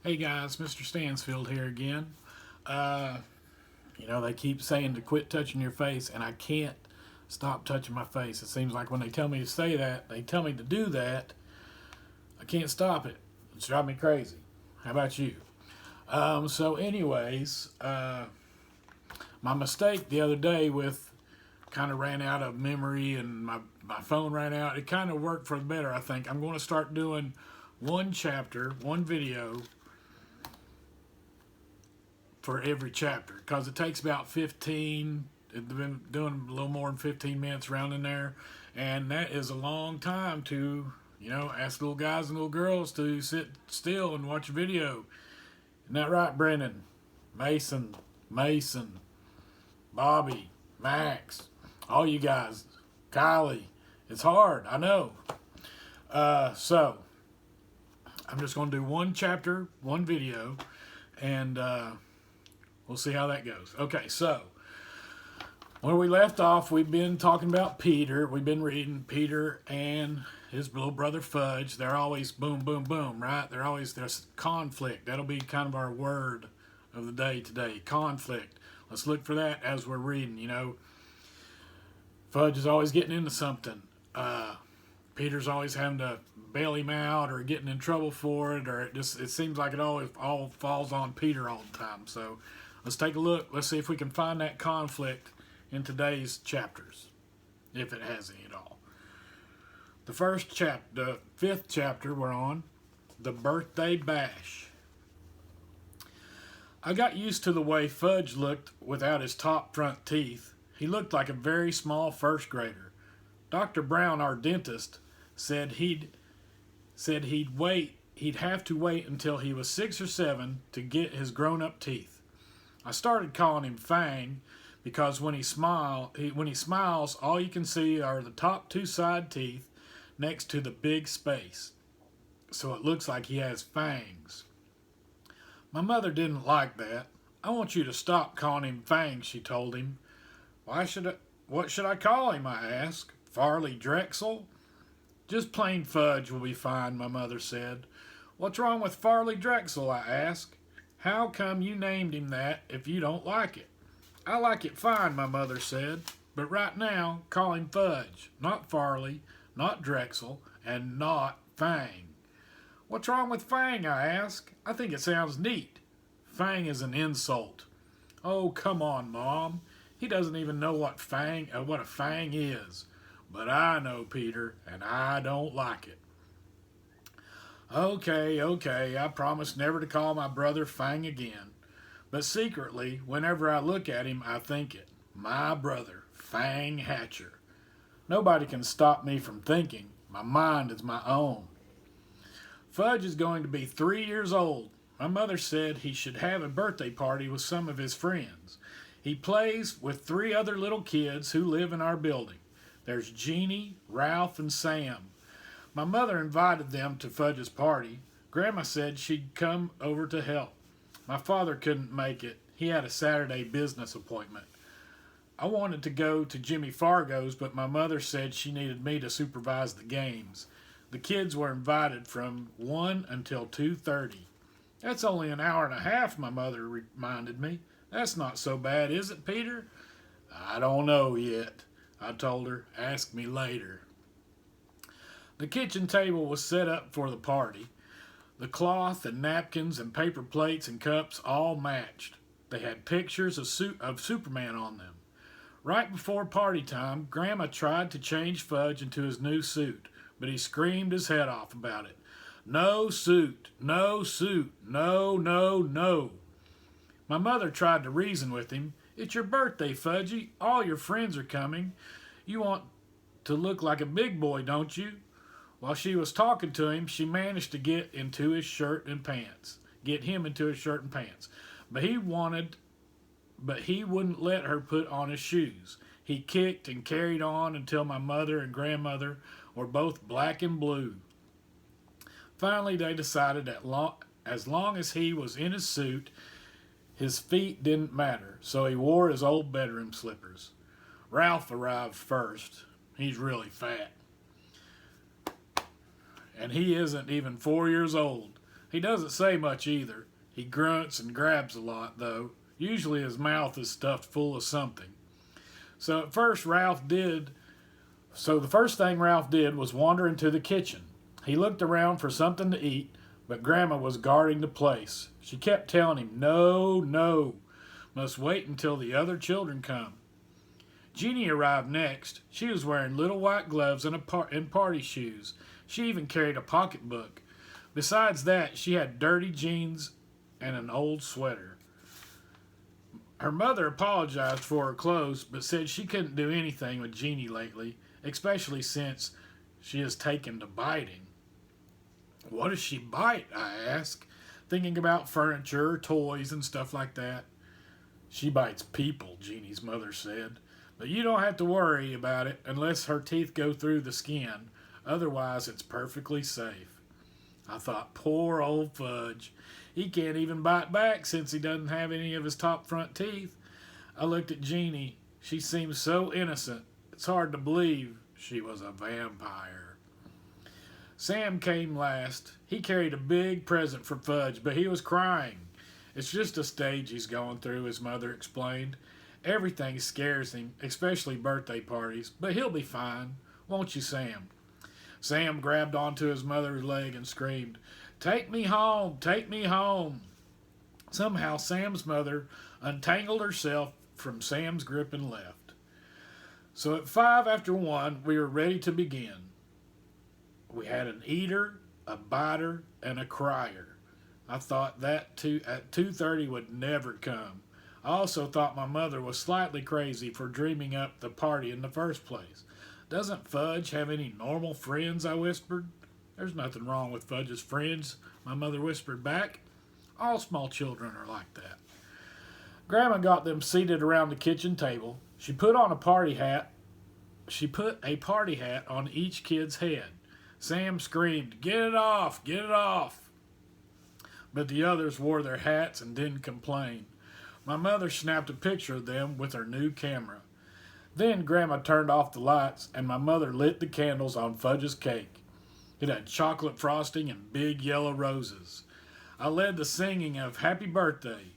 Hey guys, Mr. Stansfield here again. Uh, they keep saying to quit touching your face, and I can't stop touching my face. It seems like when they tell me to say that, they tell me to do that, I can't stop it. It's driving me crazy. How about you? My mistake the other day with kind of ran out of memory and my phone ran out. It kind of worked for the better, I think. I'm going to start doing one chapter, one video for every chapter because it takes about 15. I've been doing a little more than 15 minutes around in there, and that is a long time to ask little guys and little girls to sit still and watch a video. Isn't that right, Brennan, Mason, Bobby, Max, all you guys, Kylie? It's hard, I know. So I'm just going to do one chapter, one video, and we'll see how that goes. Okay, so where we left off, we've been talking about Peter. We've been reading Peter and his little brother Fudge. They're always boom, boom, boom, right? There's conflict. That'll be kind of our word of the day today, conflict. Let's look for that as we're reading, Fudge is always getting into something. Peter's always having to bail him out or getting in trouble for it, or it seems like it always all falls on Peter all the time. So let's take a look. Let's see if we can find that conflict in today's chapters, if it has any at all. The fifth chapter we're on, the birthday bash. I got used to the way Fudge looked without his top front teeth. He looked like a very small first grader. Dr. Brown, our dentist, said he'd have to wait until he was 6 or 7 to get his grown-up teeth. I started calling him Fang because when he smiles, all you can see are the top 2 side teeth next to the big space. So it looks like he has fangs. My mother didn't like that. I want you to stop calling him Fang, she told him. What should I call him, I asked. Farley Drexel? Just plain Fudge will be fine, my mother said. What's wrong with Farley Drexel, I asked. How come you named him that if you don't like it? I like it fine, my mother said, but right now, call him Fudge, not Farley, not Drexel, and not Fang. What's wrong with Fang, I asked. I think it sounds neat. Fang is an insult. Oh, come on, Mom. He doesn't even know what a fang is. But I know, Peter, and I don't like it. Okay, I promise never to call my brother Fang again. But secretly, whenever I look at him, I think it. My brother, Fang Hatcher. Nobody can stop me from thinking. My mind is my own. Fudge is going to be 3 years old. My mother said he should have a birthday party with some of his friends. He plays with 3 other little kids who live in our building. There's Jeannie, Ralph, and Sam. My mother invited them to Fudge's party. Grandma said she'd come over to help. My father couldn't make it. He had a Saturday business appointment. I wanted to go to Jimmy Fargo's, but my mother said she needed me to supervise the games. The kids were invited from 1 until 2:30. That's only an hour and a half, my mother reminded me. That's not so bad, is it, Peter? I don't know yet, I told her. Ask me later. The kitchen table was set up for the party. The cloth and napkins and paper plates and cups all matched. They had pictures of Superman on them. Right before party time, Grandma tried to change Fudge into his new suit, but he screamed his head off about it. No suit, no suit, no, no, no. My mother tried to reason with him. It's your birthday, Fudgy. All your friends are coming. You want to look like a big boy, don't you? While she was talking to him, she managed to get him into his shirt and pants. But he wouldn't let her put on his shoes. He kicked and carried on until my mother and grandmother were both black and blue. Finally, they decided that as long as he was in his suit, his feet didn't matter, so he wore his old bedroom slippers. Ralph arrived first. He's really fat. And he isn't even 4 years old. He doesn't say much either. He grunts and grabs a lot, though. Usually his mouth is stuffed full of something. So the first thing Ralph did was wander into the kitchen. He looked around for something to eat, but Grandma was guarding the place. She kept telling him, "No, no, must wait until the other children come." Jeannie arrived next. She was wearing little white gloves and party shoes. She even carried a pocketbook. Besides that, she had dirty jeans and an old sweater. Her mother apologized for her clothes, but said she couldn't do anything with Jeannie lately, especially since she has taken to biting. "What does she bite?" I asked, thinking about furniture, toys, and stuff like that. "She bites people," Jeannie's mother said. "But you don't have to worry about it unless her teeth go through the skin. Otherwise, it's perfectly safe." I thought, poor old Fudge. He can't even bite back since he doesn't have any of his top front teeth. I looked at Jeannie. She seemed so innocent. It's hard to believe she was a vampire. Sam came last. He carried a big present for Fudge, but he was crying. "It's just a stage he's going through," his mother explained. "Everything scares him, especially birthday parties, but he'll be fine. Won't you, Sam?" Sam grabbed onto his mother's leg and screamed, "Take me home! Take me home!" Somehow Sam's mother untangled herself from Sam's grip and left. So at 1:05 we were ready to begin. We had an eater, a biter, and a crier. I thought that at 2:30 would never come. I also thought my mother was slightly crazy for dreaming up the party in the first place. "Doesn't Fudge have any normal friends?" I whispered. "There's nothing wrong with Fudge's friends," my mother whispered back. "All small children are like that." Grandma got them seated around the kitchen table. She put a party hat on each kid's head. Sam screamed, "Get it off! Get it off!" But the others wore their hats and didn't complain. My mother snapped a picture of them with her new camera. Then Grandma turned off the lights, and my mother lit the candles on Fudge's cake. It had chocolate frosting and big yellow roses. I led the singing of "Happy Birthday."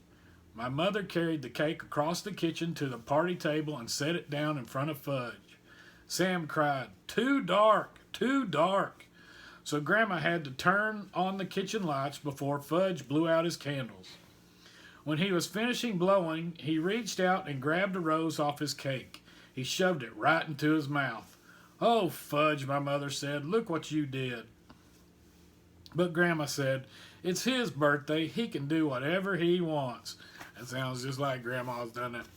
My mother carried the cake across the kitchen to the party table and set it down in front of Fudge. Sam cried, "Too dark, too dark." So Grandma had to turn on the kitchen lights before Fudge blew out his candles. When he was finishing blowing, he reached out and grabbed a rose off his cake. He shoved it right into his mouth. "Oh, Fudge," my mother said, "look what you did." But Grandma said, "It's his birthday. He can do whatever he wants." That sounds just like Grandma's done it.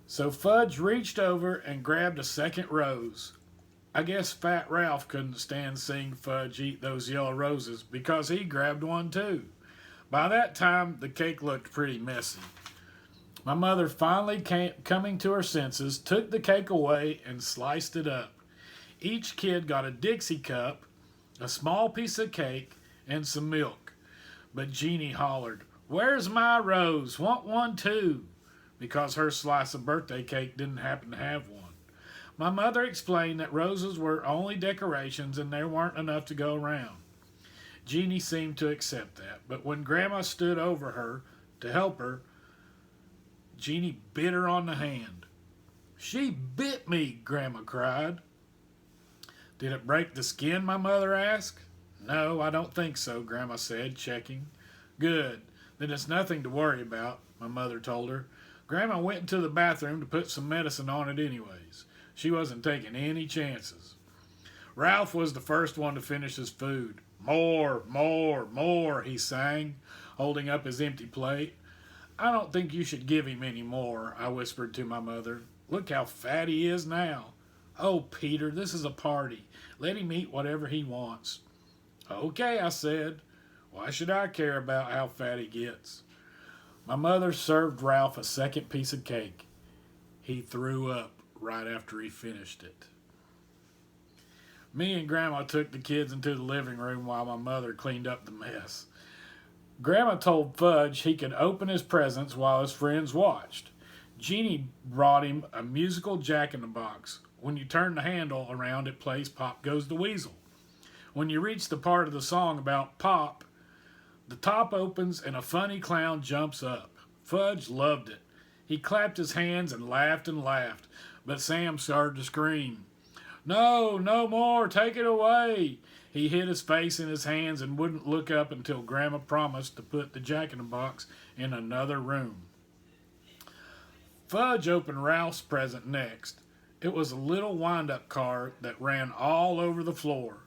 So Fudge reached over and grabbed a second rose. I guess Fat Ralph couldn't stand seeing Fudge eat those yellow roses because he grabbed one too. By that time, the cake looked pretty messy. My mother finally coming to her senses, took the cake away and sliced it up. Each kid got a Dixie cup, a small piece of cake, and some milk. But Jeannie hollered, "Where's my rose? Want one too," because her slice of birthday cake didn't happen to have one. My mother explained that roses were only decorations and there weren't enough to go around. Jeannie seemed to accept that, but when Grandma stood over her to help her, Jeannie bit her on the hand. "She bit me," Grandma cried. "Did it break the skin?" my mother asked. "No, I don't think so," Grandma said, checking. "Good. Then it's nothing to worry about," my mother told her. Grandma went into the bathroom to put some medicine on it anyways. She wasn't taking any chances. Ralph was the first one to finish his food. "More, more, more," he sang, holding up his empty plate. "I don't think you should give him any more," I whispered to my mother. "Look how fat he is now." "Oh, Peter, this is a party. Let him eat whatever he wants." "Okay," I said. "Why should I care about how fat he gets?" My mother served Ralph a second piece of cake. He threw up right after he finished it. Me and Grandma took the kids into the living room while my mother cleaned up the mess. Grandma told Fudge he could open his presents while his friends watched. Jeannie brought him a musical jack-in-the-box. When you turn the handle around, it plays "Pop Goes the Weasel." When you reach the part of the song about Pop, the top opens and a funny clown jumps up. Fudge loved it. He clapped his hands and laughed, but Sam started to scream. No, no more, take it away. He hid his face in his hands and wouldn't look up until Grandma promised to put the Jack-in-the-Box in another room. Fudge opened Ralph's present next. It was a little wind-up car that ran all over the floor.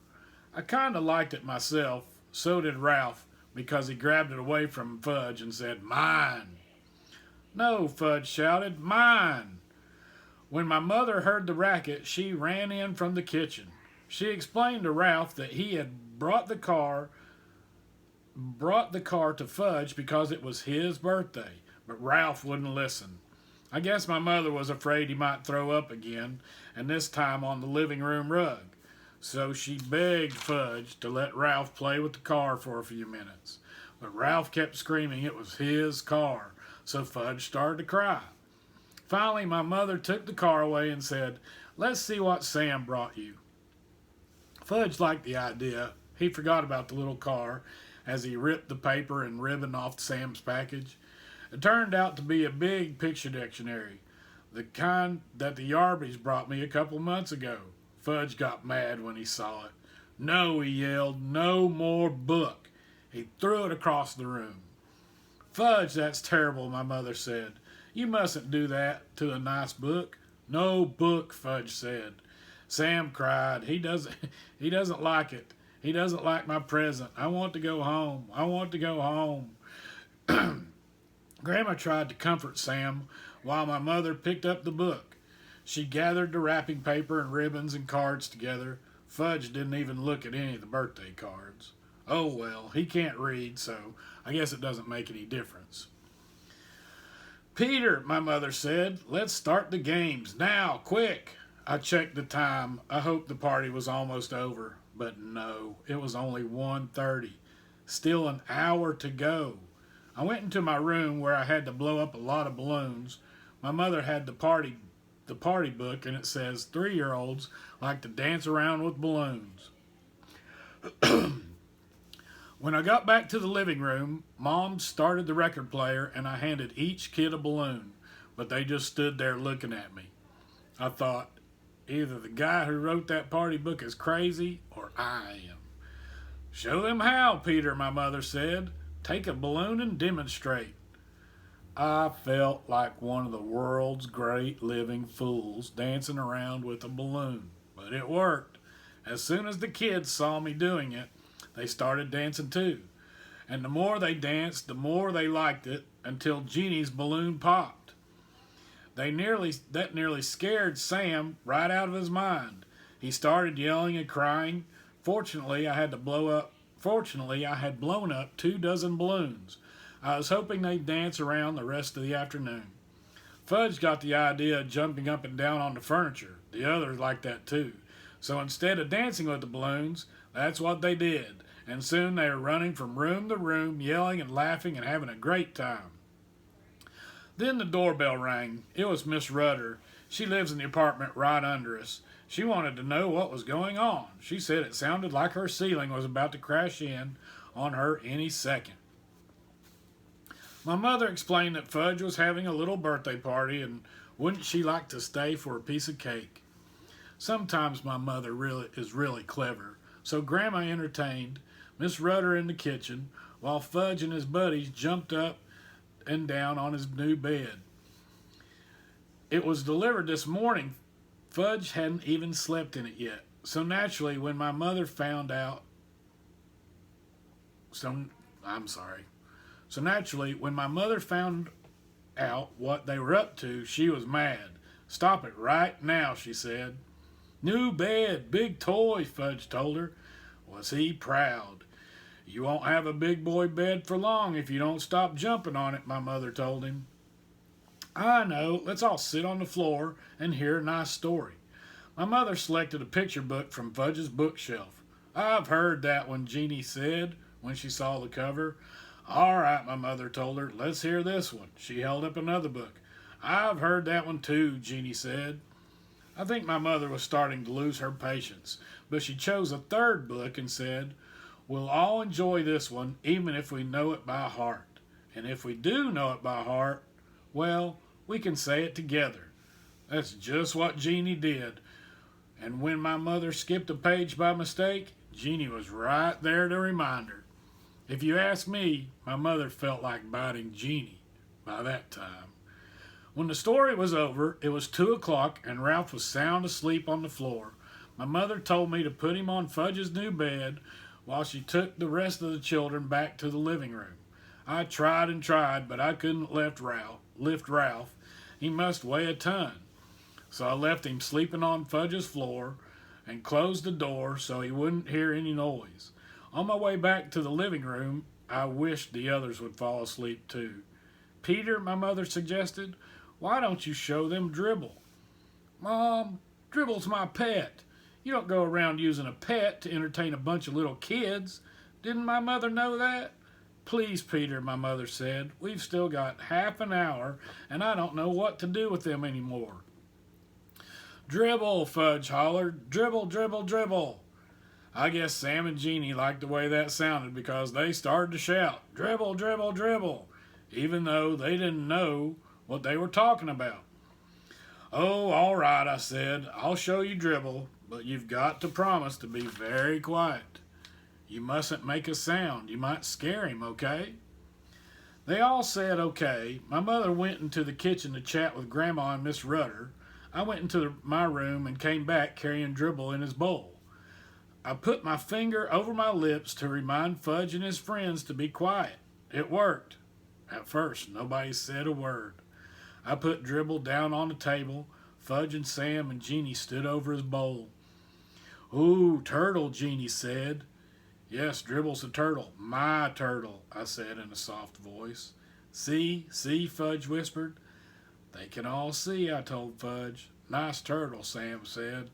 I kind of liked it myself, so did Ralph, because he grabbed it away from Fudge and said, Mine. No, Fudge shouted, Mine. When my mother heard the racket, she ran in from the kitchen. She explained to Ralph that he had brought the car to Fudge because it was his birthday, but Ralph wouldn't listen. I guess my mother was afraid he might throw up again, and this time on the living room rug. So she begged Fudge to let Ralph play with the car for a few minutes. But Ralph kept screaming it was his car, so Fudge started to cry. Finally, my mother took the car away and said, Let's see what Sam brought you. Fudge liked the idea. He forgot about the little car as he ripped the paper and ribbon off Sam's package. It turned out to be a big picture dictionary, the kind that the Yarbies brought me a couple months ago. Fudge got mad when he saw it. No, he yelled, no more book. He threw it across the room. Fudge, that's terrible, my mother said. You mustn't do that to a nice book. No book, Fudge said. Sam cried. He doesn't like it. He doesn't like my present. I want to go home. I want to go home. Grandma tried to comfort Sam while my mother picked up the book. She gathered the wrapping paper and ribbons and cards together. Fudge didn't even look at any of the birthday cards. Oh well, he can't read, so I guess it doesn't make any difference. Peter, my mother said, let's start the games. Now, quick. I checked the time. I hoped the party was almost over. But no, it was only 1:30. Still an hour to go. I went into my room where I had to blow up a lot of balloons. My mother had the party book, and it says 3-year-olds like to dance around with balloons. When I got back to the living room, Mom started the record player, and I handed each kid a balloon, but they just stood there looking at me. I thought, either the guy who wrote that party book is crazy, or I am. Show them how, Peter, my mother said. Take a balloon and demonstrate. I felt like one of the world's great living fools dancing around with a balloon, but it worked. As soon as the kids saw me doing it, they started dancing too. And the more they danced, the more they liked it, until Jeannie's balloon popped. That nearly scared Sam right out of his mind. He started yelling and crying. Fortunately, I had blown up 2 dozen balloons. I was hoping they'd dance around the rest of the afternoon. Fudge got the idea of jumping up and down on the furniture. The others liked that too. So instead of dancing with the balloons, that's what they did. And soon they were running from room to room, yelling and laughing and having a great time. Then the doorbell rang. It was Miss Rudder. She lives in the apartment right under us. She wanted to know what was going on. She said it sounded like her ceiling was about to crash in on her any second. My mother explained that Fudge was having a little birthday party and wouldn't she like to stay for a piece of cake. Sometimes my mother is really clever, so Grandma entertained Miss Rudder in the kitchen while Fudge and his buddies jumped up and down on his new bed. It was delivered this morning. Fudge hadn't even slept in it yet. So naturally, when my mother found out what they were up to, she was mad. Stop it right now, she said. New bed, big toy, Fudge told her. Was he proud. You won't have a big boy bed for long if you don't stop jumping on it, my mother told him. I know, let's all sit on the floor and hear a nice story. My mother selected a picture book from Fudge's bookshelf. I've heard that one, Jeannie said when she saw the cover. All right, my mother told her, let's hear this one. She held up another book. I've heard that one too, Jeannie said. I think my mother was starting to lose her patience, but she chose a third book and said, "We'll all enjoy this one, even if we know it by heart. And if we do know it by heart, well, we can say it together." That's just what Jeannie did. And when my mother skipped a page by mistake, Jeannie was right there to remind her. If you ask me, my mother felt like biting Jeannie by that time. When the story was over, it was 2 o'clock and Ralph was sound asleep on the floor. My mother told me to put him on Fudge's new bed while she took the rest of the children back to the living room. I tried and tried, but I couldn't lift Ralph. He must weigh a ton. So I left him sleeping on Fudge's floor and closed the door so he wouldn't hear any noise. On my way back to the living room, I wished the others would fall asleep too. "Peter," my mother suggested, "why don't you show them Dribble?" "Mom, Dribble's my pet. You don't go around using a pet to entertain a bunch of little kids. Didn't my mother know that?" "Please, Peter," my mother said, "we've still got half an hour, and I don't know what to do with them anymore." "Dribble," Fudge hollered. "Dribble, dribble, dribble." I guess Sam and Jeannie liked the way that sounded because they started to shout, "Dribble, dribble, dribble," even though they didn't know what they were talking about. "Oh, all right," I said. "I'll show you Dribble, but you've got to promise to be very quiet. You mustn't make a sound. You might scare him, okay?" They all said okay. My mother went into the kitchen to chat with Grandma and Miss Rudder. I went into my room and came back carrying Dribble in his bowl. I put my finger over my lips to remind Fudge and his friends to be quiet. It worked. At first, nobody said a word. I put Dribble down on the table. Fudge and Sam and Jeannie stood over his bowl. "Ooh, turtle," Jeannie said. "Yes, Dribble's a turtle. My turtle," I said in a soft voice. See, Fudge whispered. "They can all see," I told Fudge. "Nice turtle," Sam said.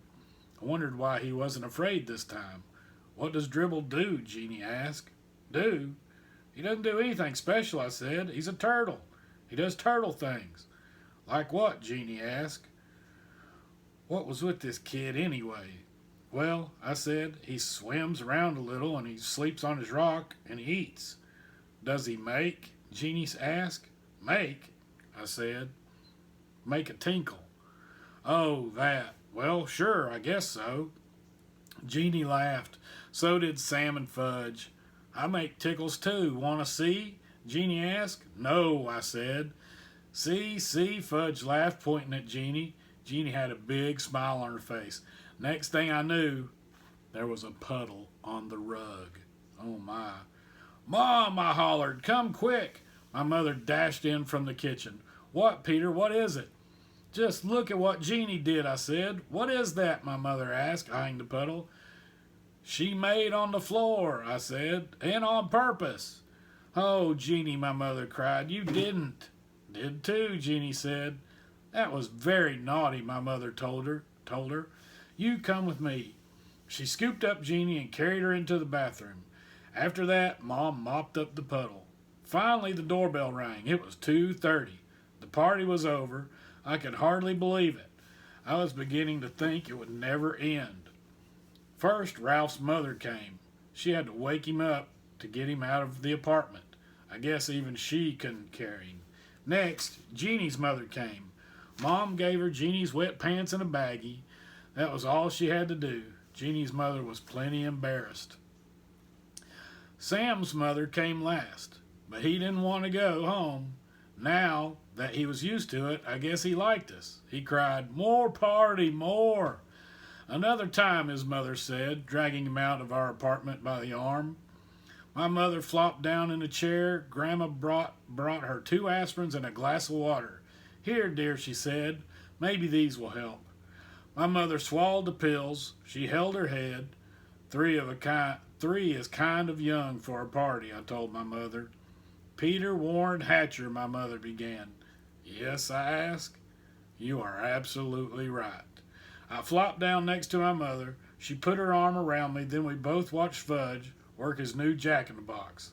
I wondered why he wasn't afraid this time. "What does Dribble do?" Jeannie asked. "Do? He doesn't do anything special," I said. "He's a turtle. He does turtle things." "Like what?" Jeannie asked. What was with this kid anyway? "Well," I said, "he swims around a little and he sleeps on his rock and he eats." "Does he make?" Jeannie asked. "Make?" I said. "Make a tinkle." "Oh, that. Well, sure, I guess so." Jeannie laughed. So did Sam and Fudge. "I make tickles too. Want to see?" Jeannie asked. "No," I said. See, Fudge laughed, pointing at Jeannie. Jeannie had a big smile on her face. Next thing I knew, there was a puddle on the rug. Oh my. "Mom," I hollered, "come quick." My mother dashed in from the kitchen. "What, Peter? What is it?" "Just look at what Jeannie did," I said. "What is that?" my mother asked, eyeing the puddle. "She made on the floor," I said, "and on purpose." "Oh, Jeannie," my mother cried, "you didn't." "Did too," Jeannie said. "That was very naughty," my mother told her. "You come with me." She scooped up Jeannie and carried her into the bathroom. After that, Mom mopped up the puddle. Finally, the doorbell rang. It was 2:30. The party was over. I could hardly believe it. I was beginning to think it would never end. First, Ralph's mother came. She had to wake him up to get him out of the apartment. I guess even she couldn't carry him. Next, Jeannie's mother came. Mom gave her Jeannie's wet pants and a baggie. That was all she had to do. Jeannie's mother was plenty embarrassed. Sam's mother came last, but he didn't want to go home. Now that he was used to it, I guess he liked us. He cried, "More party, more." "Another time," his mother said, dragging him out of our apartment by the arm. My mother flopped down in a chair. Grandma brought her 2 aspirins and a glass of water. "Here, dear," she said. "Maybe these will help." My mother swallowed the pills. She held her head. Three is kind of young for a party," I told my mother. "Peter Warren Hatcher," my mother began. "Yes," I asked. "You are absolutely right." I flopped down next to my mother. She put her arm around me. Then we both watched Fudge work his new jack-in-the-box.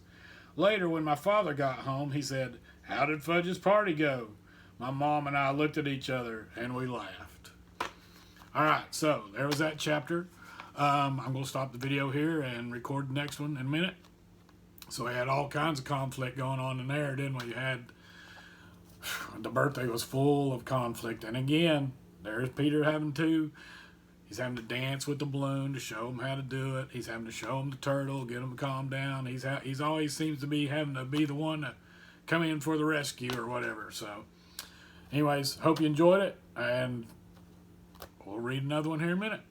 Later, when my father got home, he said, "How did Fudge's party go?" My mom and I looked at each other and we laughed. All right, so there was that chapter. I'm going to stop the video here and record the next one in a minute. So we had all kinds of conflict going on in there, didn't we? You had the birthday was full of conflict, and again, there's Peter he's having to dance with the balloon to show him how to do it. He's having to show him the turtle, get him to calm down. He's always seems to be having to be the one to come in for the rescue or whatever. So, anyways, hope you enjoyed it, and we'll read another one here in a minute.